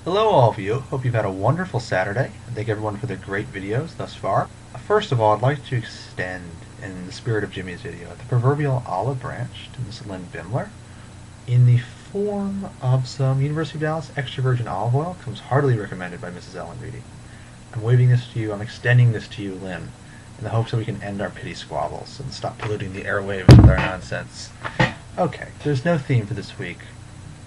Hello all of you, hope you've had a wonderful Saturday, and thank everyone for their great videos thus far. First of all, I'd like to extend, in the spirit of Jimmy's video, the proverbial olive branch to Miss Lynn Bimler in the form of some University of Dallas extra virgin olive oil. Comes heartily recommended by Mrs. Ellen Reedy. I'm waving this to you, I'm extending this to you, Lynn, in the hopes that we can end our pity squabbles and stop polluting the airwaves with our nonsense. Okay, there's no theme for this week.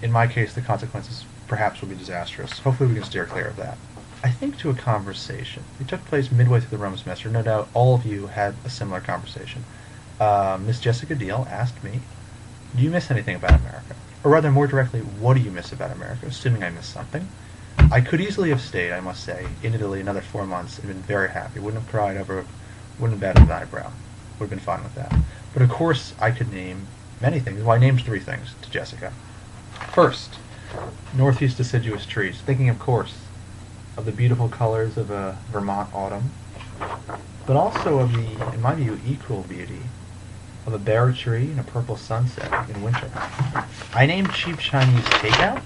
In my case, the consequences perhaps will be disastrous. Hopefully we can steer clear of that. I think to a conversation. It took place midway through the Rome semester. No doubt all of you had a similar conversation. Miss Jessica Deal asked me, do you miss anything about America? Or rather, more directly, what do you miss about America, assuming I missed something? I could easily have stayed, I must say, in Italy another 4 months and been very happy. Wouldn't have cried over, wouldn't have batted an eyebrow. Would have been fine with that. But of course, I could name many things. Well, I named 3 things to Jessica. First, northeast deciduous trees. Thinking, of course, of the beautiful colors of a Vermont autumn, but also of the, in my view, equal beauty of a bare tree and a purple sunset in winter. I named cheap Chinese takeout.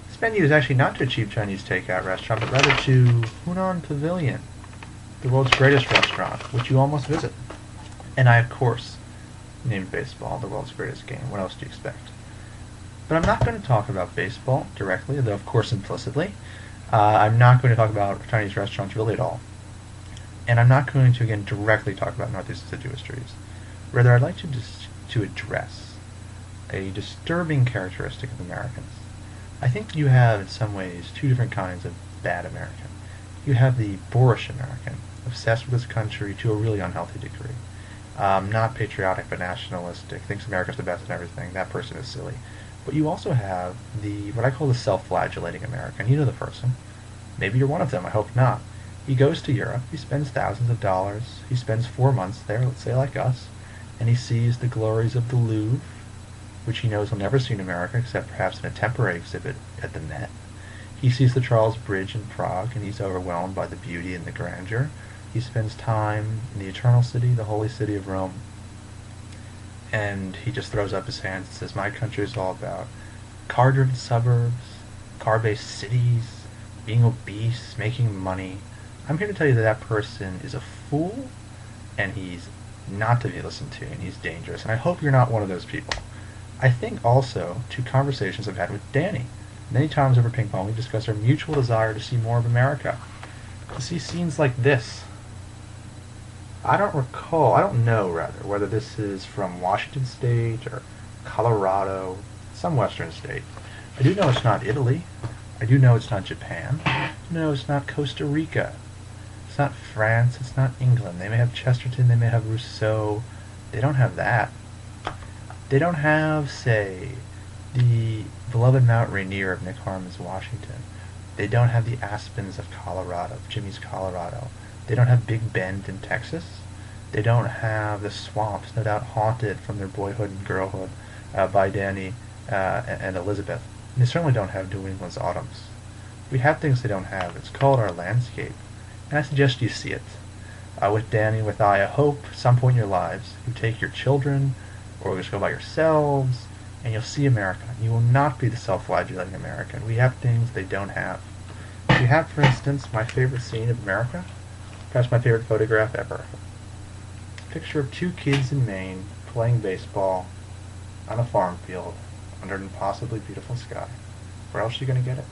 This menu is actually not to a cheap Chinese takeout restaurant, but rather to Hunan Pavilion, the world's greatest restaurant, which you almost visit. And I, of course, named baseball the world's greatest game. What else do you expect? But I'm not going to talk about baseball directly, though of course implicitly. I'm not going to talk about Chinese restaurants really at all. And I'm not going to, again, directly talk about northeast deciduous trees. Rather, I'd like to address a disturbing characteristic of Americans. I think you have, in some ways, 2 different kinds of bad American. You have the boorish American, obsessed with his country to a really unhealthy degree. Not patriotic, but nationalistic, thinks America's the best in everything. That person is silly. But you also have the, what I call the self-flagellating American. You know the person. Maybe you're one of them, I hope not. He goes to Europe, he spends thousands of dollars, he spends 4 months there, let's say like us, and he sees the glories of the Louvre, which he knows he'll never see in America except perhaps in a temporary exhibit at the Met. He sees the Charles Bridge in Prague, and he's overwhelmed by the beauty and the grandeur. He spends time in the Eternal City, the holy city of Rome, and he just throws up his hands and says, my country is all about car-driven suburbs, car-based cities, being obese, making money. I'm here to tell you that that person is a fool, and he's not to be listened to, and he's dangerous, and I hope you're not one of those people. I think also to conversations I've had with Danny. Many times over ping pong we discussed our mutual desire to see more of America, to see scenes like this. I don't know rather, whether this is from Washington State or Colorado, some western state. I do know it's not Italy. I do know it's not Japan. I do know it's not Costa Rica. It's not France. It's not England. They may have Chesterton. They may have Rousseau. They don't have that. They don't have, say, the beloved Mount Rainier of Nick Harmon's Washington. They don't have the Aspens of Colorado, of Jimmy's Colorado. They don't have Big Bend in Texas. They don't have the swamps, no doubt haunted from their boyhood and girlhood by Danny and Elizabeth. And they certainly don't have New England's autumns. We have things they don't have. It's called our landscape. And I suggest you see it. With Danny, with I hope, some point in your lives, you take your children, or just go by yourselves, and you'll see America. You will not be the self-flagellating American. We have things they don't have. We have, for instance, my favorite scene of America. Perhaps my favorite photograph ever. Picture of 2 kids in Maine playing baseball on a farm field under an impossibly beautiful sky. Where else are you going to get it?